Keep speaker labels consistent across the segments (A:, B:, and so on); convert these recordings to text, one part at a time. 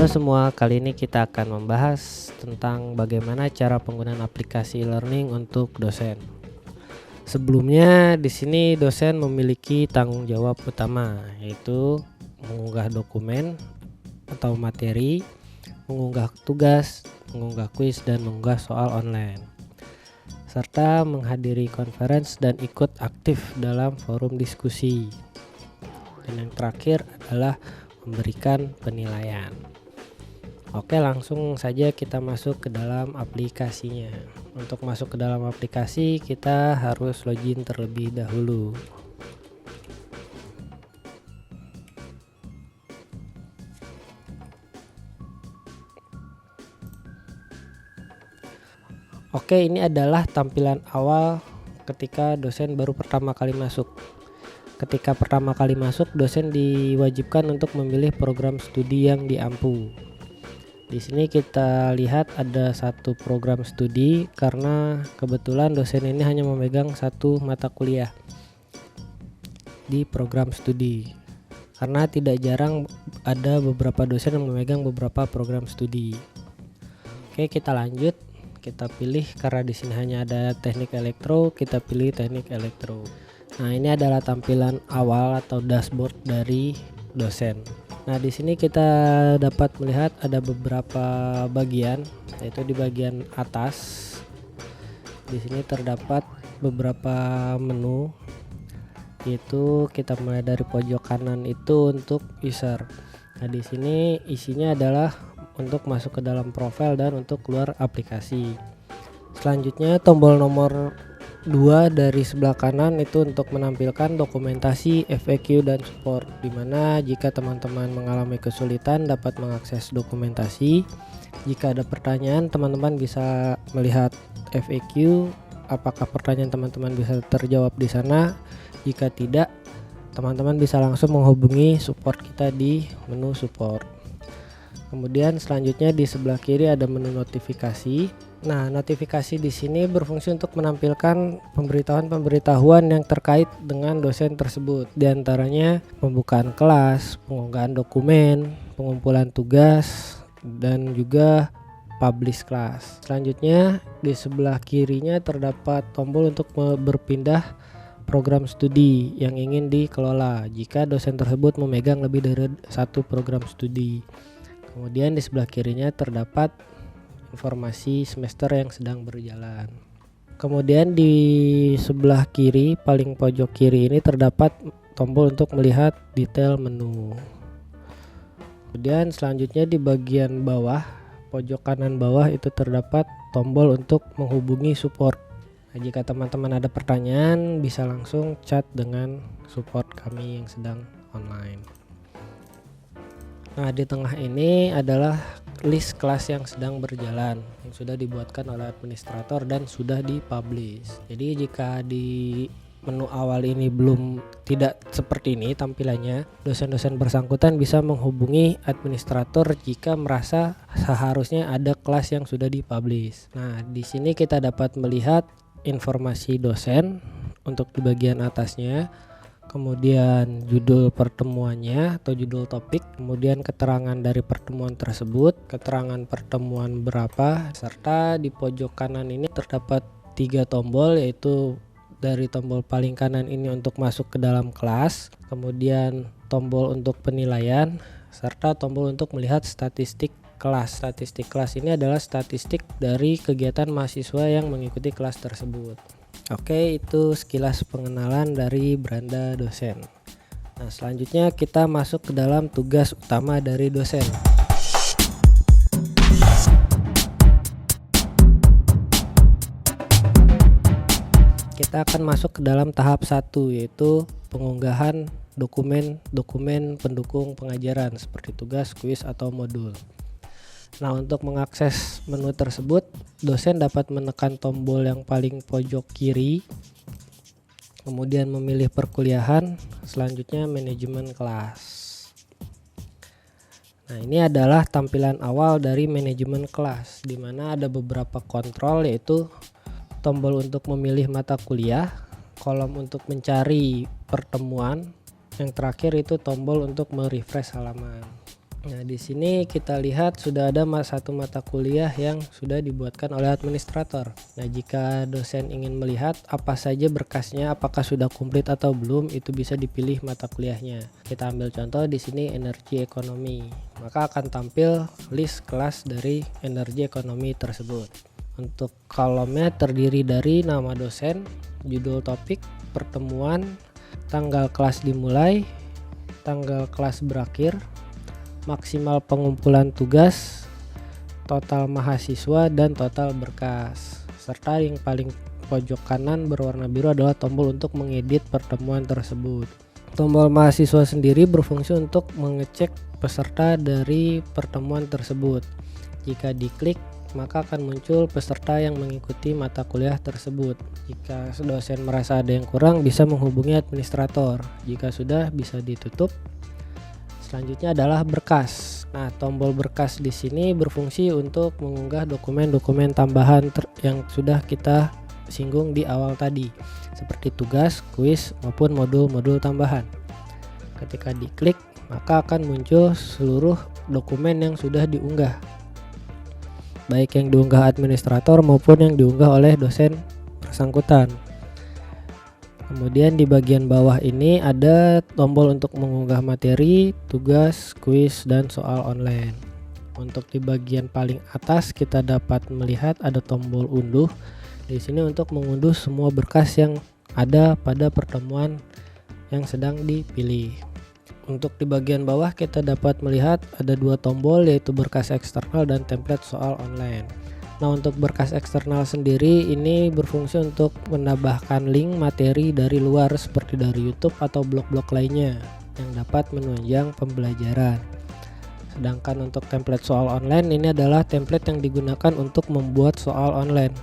A: Halo semua, kali ini kita akan membahas tentang bagaimana cara penggunaan aplikasi e-learning untuk dosen. Sebelumnya di sini dosen memiliki tanggung jawab utama, yaitu mengunggah dokumen atau materi, mengunggah tugas, mengunggah kuis, dan mengunggah soal online, serta menghadiri conference dan ikut aktif dalam forum diskusi. Dan yang terakhir adalah memberikan penilaian. Oke, langsung saja kita masuk ke dalam aplikasinya. Untuk masuk ke dalam aplikasi kita harus login terlebih dahulu. Oke, ini adalah tampilan awal ketika dosen baru pertama kali masuk. Ketika pertama kali masuk, dosen diwajibkan untuk memilih program studi yang diampu. Di sini kita lihat ada satu program studi karena kebetulan dosen ini hanya memegang satu mata kuliah di program studi. Karena tidak jarang ada beberapa dosen yang memegang beberapa program studi. Oke, kita lanjut. Kita pilih, karena di sini hanya ada teknik elektro, kita pilih teknik elektro. Nah, ini adalah tampilan awal atau dashboard dari dosen. Nah, di sini kita dapat melihat ada beberapa bagian, yaitu di bagian atas. Di sini terdapat beberapa menu, yaitu kita mulai dari pojok kanan itu untuk user. Nah, di sini isinya adalah untuk masuk ke dalam profil dan untuk keluar aplikasi. Selanjutnya tombol nomor 2 dari sebelah kanan itu untuk menampilkan dokumentasi, FAQ, dan support, dimana jika teman-teman mengalami kesulitan dapat mengakses dokumentasi. Jika ada pertanyaan, teman-teman bisa melihat FAQ, apakah pertanyaan teman-teman bisa terjawab di sana. Jika tidak, teman-teman bisa langsung menghubungi support kita di menu support. Kemudian selanjutnya di sebelah kiri ada menu notifikasi. Nah, notifikasi di sini berfungsi untuk menampilkan pemberitahuan-pemberitahuan yang terkait dengan dosen tersebut. Di antaranya pembukaan kelas, pengunggahan dokumen, pengumpulan tugas, dan juga publish kelas. Selanjutnya di sebelah kirinya terdapat tombol untuk berpindah program studi yang ingin dikelola jika dosen tersebut memegang lebih dari satu program studi. Kemudian di sebelah kirinya terdapat informasi semester yang sedang berjalan. Kemudian di sebelah kiri, paling pojok kiri ini terdapat tombol untuk melihat detail menu. Kemudian selanjutnya di bagian bawah, pojok kanan bawah itu terdapat tombol untuk menghubungi support. Nah, jika teman-teman ada pertanyaan bisa langsung chat dengan support kami yang sedang online. Nah, di tengah ini adalah list kelas yang sedang berjalan yang sudah dibuatkan oleh administrator dan sudah dipublish. Jadi jika di menu awal ini tidak seperti ini tampilannya, dosen-dosen bersangkutan bisa menghubungi administrator jika merasa seharusnya ada kelas yang sudah dipublish. Nah, di sini kita dapat melihat informasi dosen untuk di bagian atasnya, kemudian judul pertemuannya atau judul topik, kemudian keterangan dari pertemuan tersebut, keterangan pertemuan berapa, serta di pojok kanan ini terdapat 3 tombol, yaitu dari tombol paling kanan ini untuk masuk ke dalam kelas, kemudian tombol untuk penilaian, serta tombol untuk melihat statistik kelas. Statistik kelas ini adalah statistik dari kegiatan mahasiswa yang mengikuti kelas tersebut. Oke, itu sekilas pengenalan dari beranda dosen. Nah, selanjutnya kita masuk ke dalam tugas utama dari dosen. Kita akan masuk ke dalam tahap 1, yaitu pengunggahan dokumen pendukung pengajaran seperti tugas, kuis, atau modul. Nah, untuk mengakses menu tersebut, dosen dapat menekan tombol yang paling pojok kiri, kemudian memilih perkuliahan, selanjutnya manajemen kelas. Nah, ini adalah tampilan awal dari manajemen kelas, di mana ada beberapa kontrol, yaitu tombol untuk memilih mata kuliah, kolom untuk mencari pertemuan, yang terakhir itu tombol untuk merefresh halaman. Nah, di sini kita lihat sudah ada satu mata kuliah yang sudah dibuatkan oleh administrator. Nah, jika dosen ingin melihat apa saja berkasnya, apakah sudah komplit atau belum, itu bisa dipilih mata kuliahnya. Kita ambil contoh di sini energi ekonomi. Maka akan tampil list kelas dari energi ekonomi tersebut. Untuk kolomnya terdiri dari nama dosen, judul topik, pertemuan, tanggal kelas dimulai, tanggal kelas berakhir, maksimal pengumpulan tugas, total mahasiswa, dan total berkas. Serta yang paling pojok kanan berwarna biru adalah tombol untuk mengedit pertemuan tersebut. Tombol mahasiswa sendiri berfungsi untuk mengecek peserta dari pertemuan tersebut. Jika diklik, maka akan muncul peserta yang mengikuti mata kuliah tersebut. Jika dosen merasa ada yang kurang, bisa menghubungi administrator. Jika sudah, bisa ditutup. Selanjutnya adalah berkas. Nah, tombol berkas di sini berfungsi untuk mengunggah dokumen-dokumen tambahan yang sudah kita singgung di awal tadi, seperti tugas, kuis, maupun modul-modul tambahan. Ketika diklik, maka akan muncul seluruh dokumen yang sudah diunggah, baik yang diunggah administrator maupun yang diunggah oleh dosen bersangkutan. Kemudian di bagian bawah ini ada tombol untuk mengunggah materi, tugas, kuis, dan soal online. Untuk di bagian paling atas kita dapat melihat ada tombol unduh. Di sini untuk mengunduh semua berkas yang ada pada pertemuan yang sedang dipilih. Untuk di bagian bawah kita dapat melihat ada dua tombol, yaitu berkas eksternal dan template soal online. Nah, untuk berkas eksternal sendiri ini berfungsi untuk menambahkan link materi dari luar seperti dari YouTube atau blog-blog lainnya yang dapat menunjang pembelajaran. Sedangkan untuk template soal online ini adalah template yang digunakan untuk membuat soal online.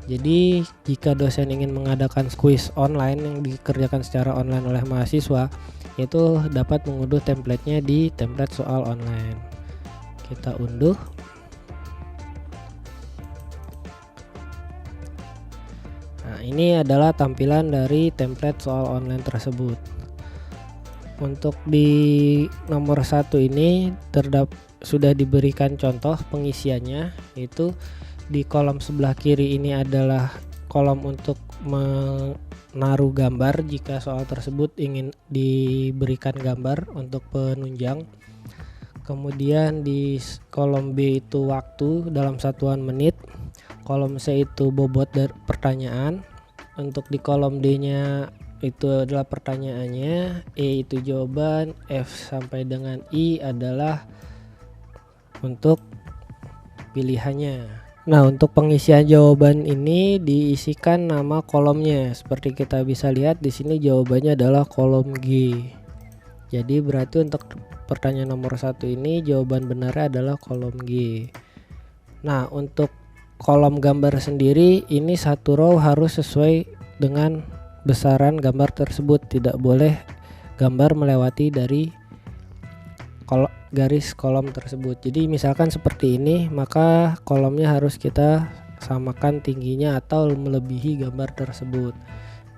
A: Jadi jika dosen ingin mengadakan kuis online yang dikerjakan secara online oleh mahasiswa, itu dapat mengunduh templatenya di template soal online. Kita unduh. Nah, ini adalah tampilan dari template soal online tersebut. Untuk di nomor 1 ini sudah diberikan contoh pengisiannya, yaitu di kolom sebelah kiri ini adalah kolom untuk menaruh gambar jika soal tersebut ingin diberikan gambar untuk penunjang. Kemudian di kolom B itu waktu dalam satuan menit. Kolom C itu bobot dari pertanyaan. Untuk di kolom D-nya itu adalah pertanyaannya, E itu jawaban, F sampai dengan I adalah untuk pilihannya. Nah, untuk pengisian jawaban ini diisikan nama kolomnya. Seperti kita bisa lihat di sini jawabannya adalah kolom G. Jadi berarti untuk pertanyaan nomor 1 ini jawaban benarnya adalah kolom G. Nah, untuk kolom gambar sendiri ini satu row harus sesuai dengan besaran gambar tersebut, tidak boleh gambar melewati dari garis kolom tersebut. Jadi misalkan seperti ini, maka kolomnya harus kita samakan tingginya atau melebihi gambar tersebut.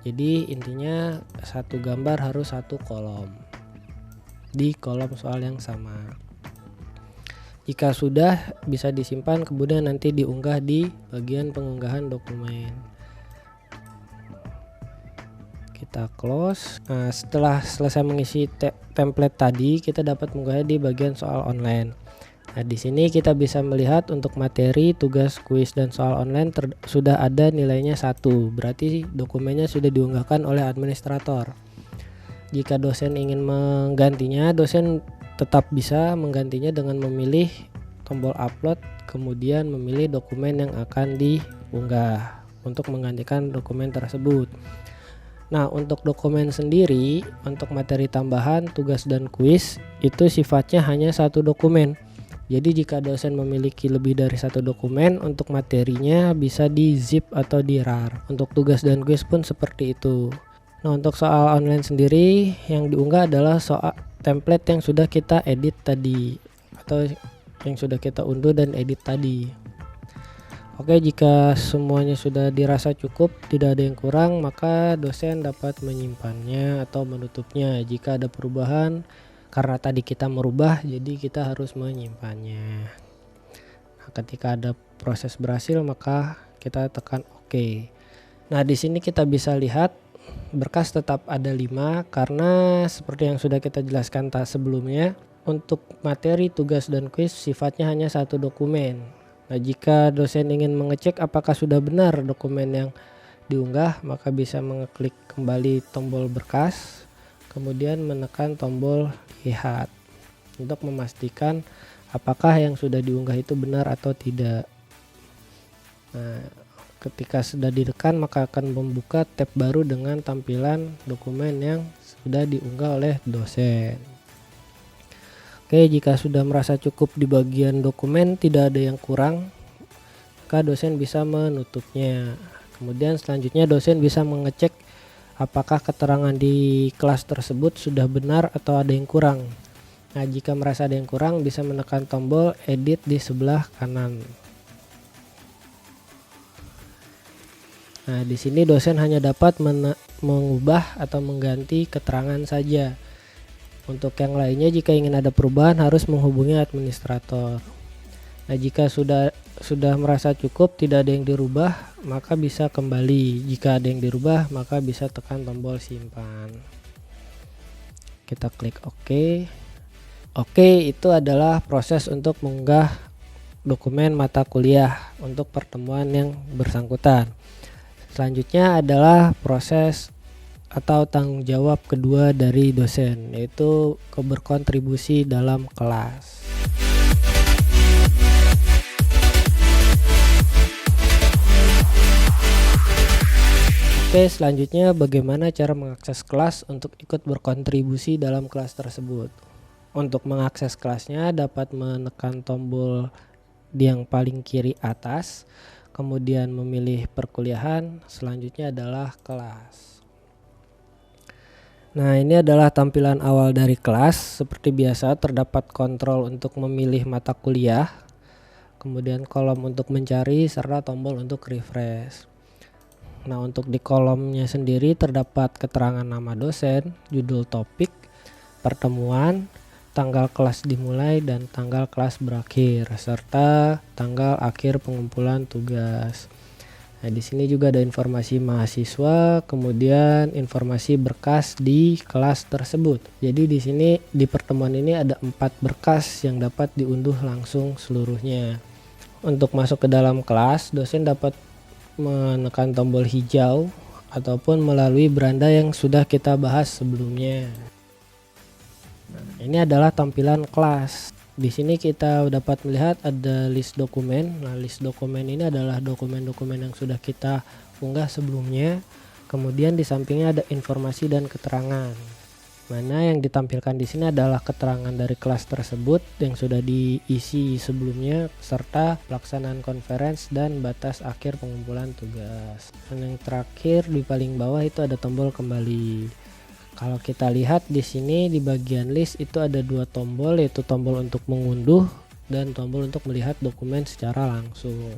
A: Jadi intinya satu gambar harus satu kolom di kolom soal yang sama. Jika sudah, bisa disimpan kemudian nanti diunggah di bagian pengunggahan dokumen. Kita close. Nah, setelah selesai mengisi template tadi, kita dapat mengunggahnya di bagian soal online. Nah, di sini kita bisa melihat untuk materi, tugas, kuis, dan soal online sudah ada nilainya 1. Berarti dokumennya sudah diunggahkan oleh administrator. Jika dosen ingin menggantinya, dosen tetap bisa menggantinya dengan memilih tombol upload, kemudian memilih dokumen yang akan diunggah untuk menggantikan dokumen tersebut. Nah, untuk dokumen sendiri, untuk materi tambahan, tugas, dan kuis itu sifatnya hanya satu dokumen. Jadi jika dosen memiliki lebih dari satu dokumen, untuk materinya bisa di zip atau di rar. Untuk tugas dan kuis pun seperti itu. Nah, untuk soal online sendiri yang diunggah adalah soal template yang sudah kita edit tadi atau yang sudah kita unduh dan edit tadi. Oke, jika semuanya sudah dirasa cukup, tidak ada yang kurang, maka dosen dapat menyimpannya atau menutupnya. Jika ada perubahan, Karena tadi kita merubah, jadi kita harus menyimpannya. Nah, ketika ada proses berhasil, maka kita tekan OK. Nah, di sini kita bisa lihat berkas tetap ada 5 karena seperti yang sudah kita jelaskan sebelumnya, untuk materi, tugas, dan kuis sifatnya hanya satu dokumen. Nah, jika dosen ingin mengecek apakah sudah benar dokumen yang diunggah, maka bisa mengeklik kembali tombol berkas, kemudian menekan tombol lihat untuk memastikan apakah yang sudah diunggah itu benar atau tidak. Nah, ketika sudah ditekan maka akan membuka tab baru dengan tampilan dokumen yang sudah diunggah oleh dosen. Oke, jika sudah merasa cukup di bagian dokumen, tidak ada yang kurang, maka dosen bisa menutupnya. Kemudian selanjutnya dosen bisa mengecek apakah keterangan di kelas tersebut sudah benar atau ada yang kurang. Nah, jika merasa ada yang kurang, bisa menekan tombol edit di sebelah kanan. Nah, di sini dosen hanya dapat mengubah atau mengganti keterangan saja. Untuk yang lainnya, jika ingin ada perubahan harus menghubungi administrator. Nah, jika sudah merasa cukup, tidak ada yang dirubah, maka bisa kembali. Jika ada yang dirubah, maka bisa tekan tombol simpan. Kita klik OK. OK, itu adalah proses untuk mengunggah dokumen mata kuliah untuk pertemuan yang bersangkutan. Selanjutnya adalah proses atau tanggung jawab kedua dari dosen, yaitu berkontribusi dalam kelas. Oke, selanjutnya bagaimana cara mengakses kelas untuk ikut berkontribusi dalam kelas tersebut. Untuk mengakses kelasnya dapat menekan tombol yang paling kiri atas, kemudian memilih perkuliahan, selanjutnya adalah kelas. Nah, ini adalah tampilan awal dari kelas. Seperti biasa terdapat kontrol untuk memilih mata kuliah, kemudian kolom untuk mencari, serta tombol untuk refresh. Nah, untuk di kolomnya sendiri terdapat keterangan nama dosen, judul topik, pertemuan, tanggal kelas dimulai dan tanggal kelas berakhir, serta tanggal akhir pengumpulan tugas. Nah, di sini juga ada informasi mahasiswa, kemudian informasi berkas di kelas tersebut. Jadi di sini di pertemuan ini ada 4 berkas yang dapat diunduh langsung seluruhnya. Untuk masuk ke dalam kelas, dosen dapat menekan tombol hijau ataupun melalui beranda yang sudah kita bahas sebelumnya. Nah, ini adalah tampilan kelas. Di sini kita dapat melihat ada list dokumen. Nah, list dokumen ini adalah dokumen-dokumen yang sudah kita unggah sebelumnya. Kemudian di sampingnya ada informasi dan keterangan. Mana yang ditampilkan di sini adalah keterangan dari kelas tersebut yang sudah diisi sebelumnya, serta pelaksanaan conference dan batas akhir pengumpulan tugas. Dan yang terakhir di paling bawah itu ada tombol kembali. Kalau kita lihat di sini di bagian list itu ada 2 tombol, yaitu tombol untuk mengunduh dan tombol untuk melihat dokumen secara langsung.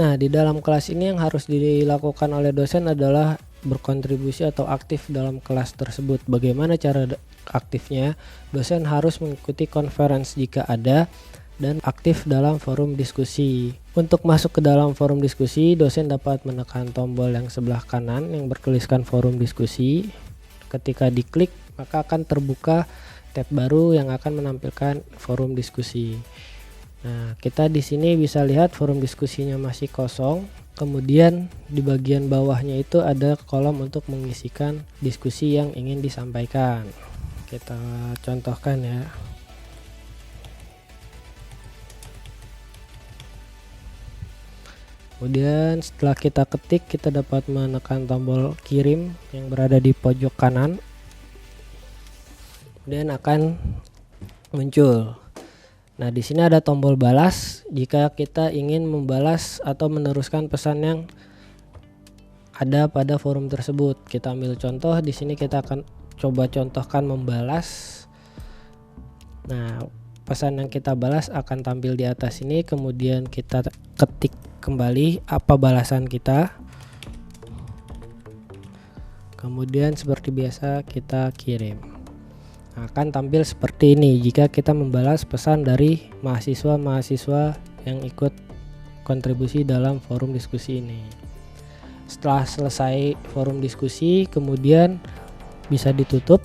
A: Nah, di dalam kelas ini yang harus dilakukan oleh dosen adalah berkontribusi atau aktif dalam kelas tersebut. Bagaimana cara aktifnya? Dosen harus mengikuti conference jika ada dan aktif dalam forum diskusi. Untuk masuk ke dalam forum diskusi, dosen dapat menekan tombol yang sebelah kanan yang bertuliskan forum diskusi. Ketika diklik, maka akan terbuka tab baru yang akan menampilkan forum diskusi. Nah, kita di sini bisa lihat forum diskusinya masih kosong. Kemudian di bagian bawahnya itu ada kolom untuk mengisikan diskusi yang ingin disampaikan. Kita contohkan ya. Kemudian setelah kita ketik, kita dapat menekan tombol kirim yang berada di pojok kanan. Kemudian akan muncul. Nah, di sini ada tombol balas jika kita ingin membalas atau meneruskan pesan yang ada pada forum tersebut. Kita ambil contoh, di sini kita akan coba contohkan membalas. Nah, pesan yang kita balas akan tampil di atas ini, kemudian kita ketik kembali apa balasan kita. Kemudian seperti biasa kita kirim. akan tampil seperti ini jika kita membalas pesan dari mahasiswa-mahasiswa yang ikut kontribusi dalam forum diskusi ini. Setelah selesai forum diskusi, kemudian bisa ditutup,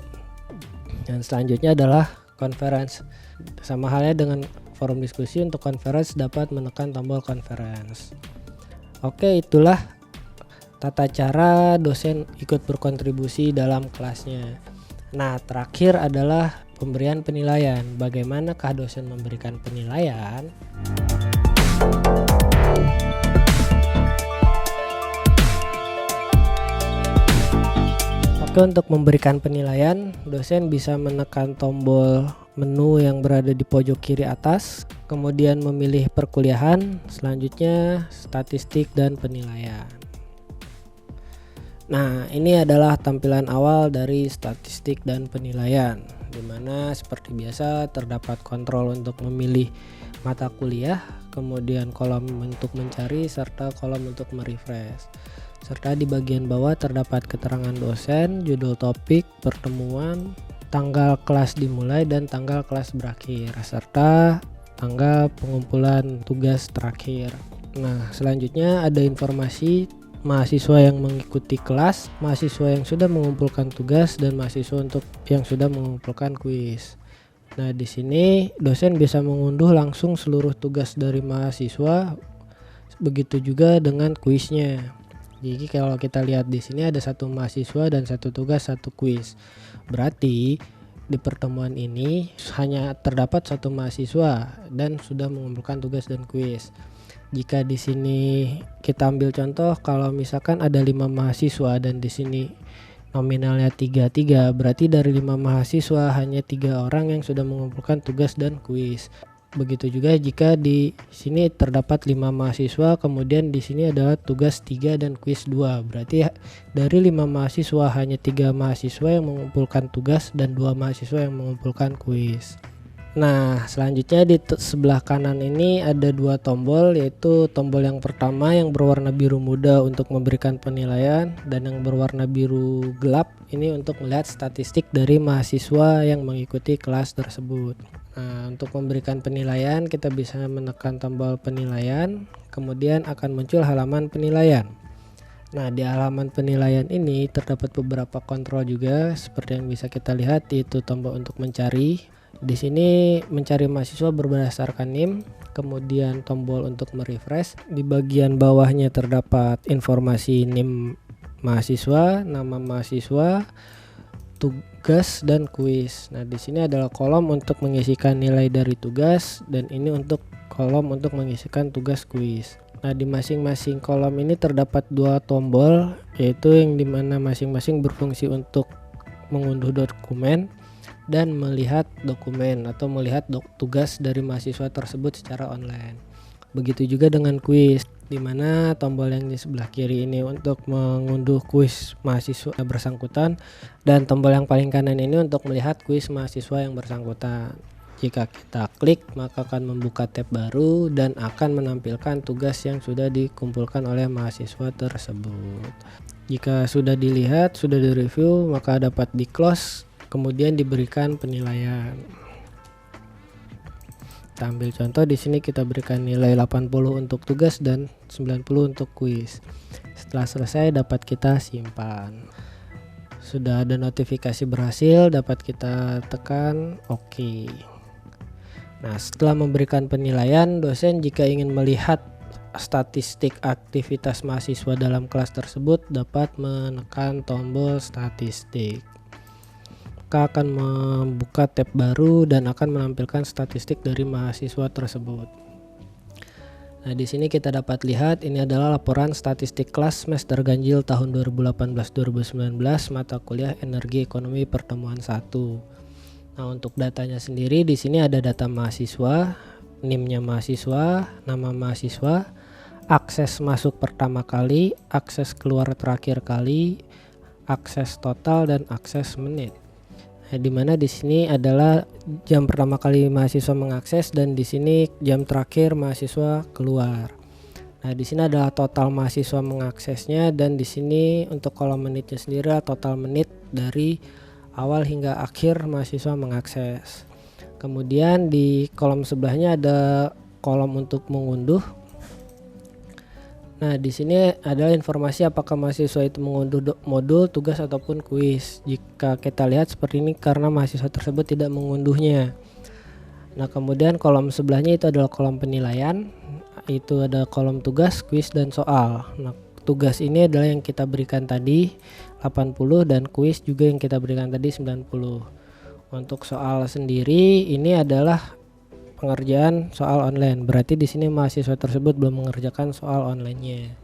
A: dan selanjutnya adalah conference. Sama halnya dengan forum diskusi, untuk conference dapat menekan tombol conference. Oke, itulah tata cara dosen ikut berkontribusi dalam kelasnya. Nah, terakhir adalah pemberian penilaian. Bagaimanakah dosen memberikan penilaian? Oke, untuk memberikan penilaian, dosen bisa menekan tombol menu yang berada di pojok kiri atas, kemudian memilih perkuliahan, selanjutnya statistik dan penilaian. Nah, ini adalah tampilan awal dari statistik dan penilaian, di mana seperti biasa terdapat kontrol untuk memilih mata kuliah, kemudian kolom untuk mencari, serta kolom untuk merefresh. Serta di bagian bawah terdapat keterangan dosen, judul topik, pertemuan, tanggal kelas dimulai dan tanggal kelas berakhir, serta tanggal pengumpulan tugas terakhir. Nah, selanjutnya ada informasi mahasiswa yang mengikuti kelas, mahasiswa yang sudah mengumpulkan tugas, dan mahasiswa untuk yang sudah mengumpulkan kuis. Nah, di sini dosen bisa mengunduh langsung seluruh tugas dari mahasiswa, begitu juga dengan kuisnya. Jadi kalau kita lihat di sini ada satu mahasiswa dan satu tugas, satu kuis. Berarti di pertemuan ini hanya terdapat satu mahasiswa dan sudah mengumpulkan tugas dan kuis. Jika di sini kita ambil contoh, kalau misalkan ada 5 mahasiswa dan di sini nominalnya 33, berarti dari 5 mahasiswa hanya 3 orang yang sudah mengumpulkan tugas dan kuis. Begitu juga jika di sini terdapat 5 mahasiswa, kemudian di sini adalah tugas 3 dan kuis 2. Berarti dari 5 mahasiswa hanya 3 mahasiswa yang mengumpulkan tugas dan 2 mahasiswa yang mengumpulkan kuis. Nah, selanjutnya di sebelah kanan ini ada 2 tombol, yaitu tombol yang pertama yang berwarna biru muda untuk memberikan penilaian, dan yang berwarna biru gelap ini untuk melihat statistik dari mahasiswa yang mengikuti kelas tersebut. Nah, untuk memberikan penilaian kita bisa menekan tombol penilaian, kemudian akan muncul halaman penilaian. Nah, di halaman penilaian ini terdapat beberapa kontrol juga seperti yang bisa kita lihat, yaitu tombol untuk mencari. Di sini mencari mahasiswa berdasarkan NIM, kemudian tombol untuk merefresh. Di bagian bawahnya terdapat informasi NIM mahasiswa, nama mahasiswa, tugas dan kuis. Nah, di sini adalah kolom untuk mengisikan nilai dari tugas, dan ini untuk kolom untuk mengisikan tugas kuis. Nah, di masing-masing kolom ini terdapat 2 tombol, yaitu yang dimana masing-masing berfungsi untuk mengunduh dokumen dan melihat dokumen atau melihat tugas dari mahasiswa tersebut secara online. Begitu juga dengan kuis, di mana tombol yang di sebelah kiri ini untuk mengunduh kuis mahasiswa bersangkutan, dan tombol yang paling kanan ini untuk melihat kuis mahasiswa yang bersangkutan. Jika kita klik, maka akan membuka tab baru dan akan menampilkan tugas yang sudah dikumpulkan oleh mahasiswa tersebut. Jika sudah dilihat, sudah direview, maka dapat di close, kemudian diberikan penilaian. Kita ambil contoh, di sini kita berikan nilai 80 untuk tugas dan 90 untuk kuis. Setelah selesai dapat kita simpan. Sudah ada notifikasi berhasil, dapat kita tekan OK. Nah, setelah memberikan penilaian, dosen jika ingin melihat statistik aktivitas mahasiswa dalam kelas tersebut dapat menekan tombol statistik. Akan membuka tab baru dan akan menampilkan statistik dari mahasiswa tersebut. Nah, di sini kita dapat lihat ini adalah laporan statistik kelas semester ganjil tahun 2018-2019 mata kuliah Energi Ekonomi Pertemuan 1. Nah, untuk datanya sendiri di sini ada data mahasiswa, NIM-nya mahasiswa, nama mahasiswa, akses masuk pertama kali, akses keluar terakhir kali, akses total, dan akses menit. Di mana di sini adalah jam pertama kali mahasiswa mengakses dan di sini jam terakhir mahasiswa keluar. Nah, di sini adalah total mahasiswa mengaksesnya dan di sini untuk kolom menitnya sendiri adalah total menit dari awal hingga akhir mahasiswa mengakses. Kemudian di kolom sebelahnya ada kolom untuk mengunduh. Nah, di sini adalah informasi apakah mahasiswa itu mengunduh modul, tugas ataupun kuis. Jika kita lihat seperti ini karena mahasiswa tersebut tidak mengunduhnya. Nah, kemudian kolom sebelahnya itu adalah kolom penilaian. Itu ada kolom tugas, kuis, dan soal. Nah, tugas ini adalah yang kita berikan tadi 80 dan kuis juga yang kita berikan tadi 90. Untuk soal sendiri ini adalah pengerjaan soal online. Berarti di sini mahasiswa tersebut belum mengerjakan soal online-nya.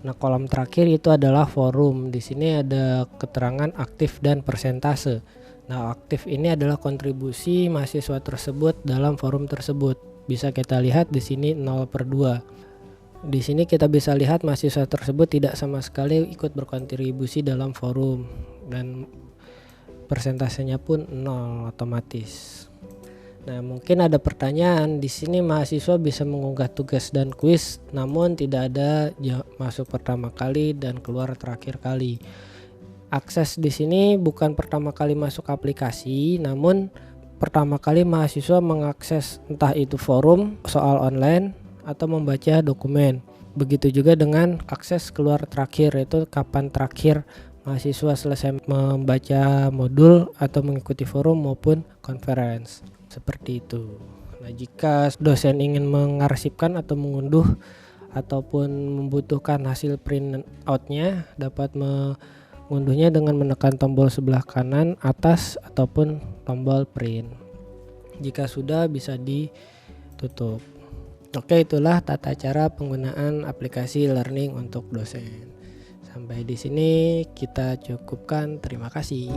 A: Nah, kolom terakhir itu adalah forum. Di sini ada keterangan aktif dan persentase. Nah, aktif ini adalah kontribusi mahasiswa tersebut dalam forum tersebut. Bisa kita lihat di sini 0/2. Di sini kita bisa lihat mahasiswa tersebut tidak sama sekali ikut berkontribusi dalam forum dan persentasenya pun 0 otomatis. Nah, mungkin ada pertanyaan di sini, mahasiswa bisa mengunggah tugas dan kuis namun tidak ada masuk pertama kali dan keluar terakhir kali. Akses di sini bukan pertama kali masuk aplikasi, namun pertama kali mahasiswa mengakses entah itu forum, soal online, atau membaca dokumen. Begitu juga dengan akses keluar terakhir, yaitu kapan terakhir mahasiswa selesai membaca modul atau mengikuti forum maupun conference. Seperti itu. Nah, jika dosen ingin mengarsipkan atau mengunduh ataupun membutuhkan hasil print out-nya, dapat mengunduhnya dengan menekan tombol sebelah kanan atas ataupun tombol print. Jika sudah, bisa ditutup. Oke, itulah tata cara penggunaan aplikasi learning untuk dosen. Sampai di sini kita cukupkan. Terima kasih.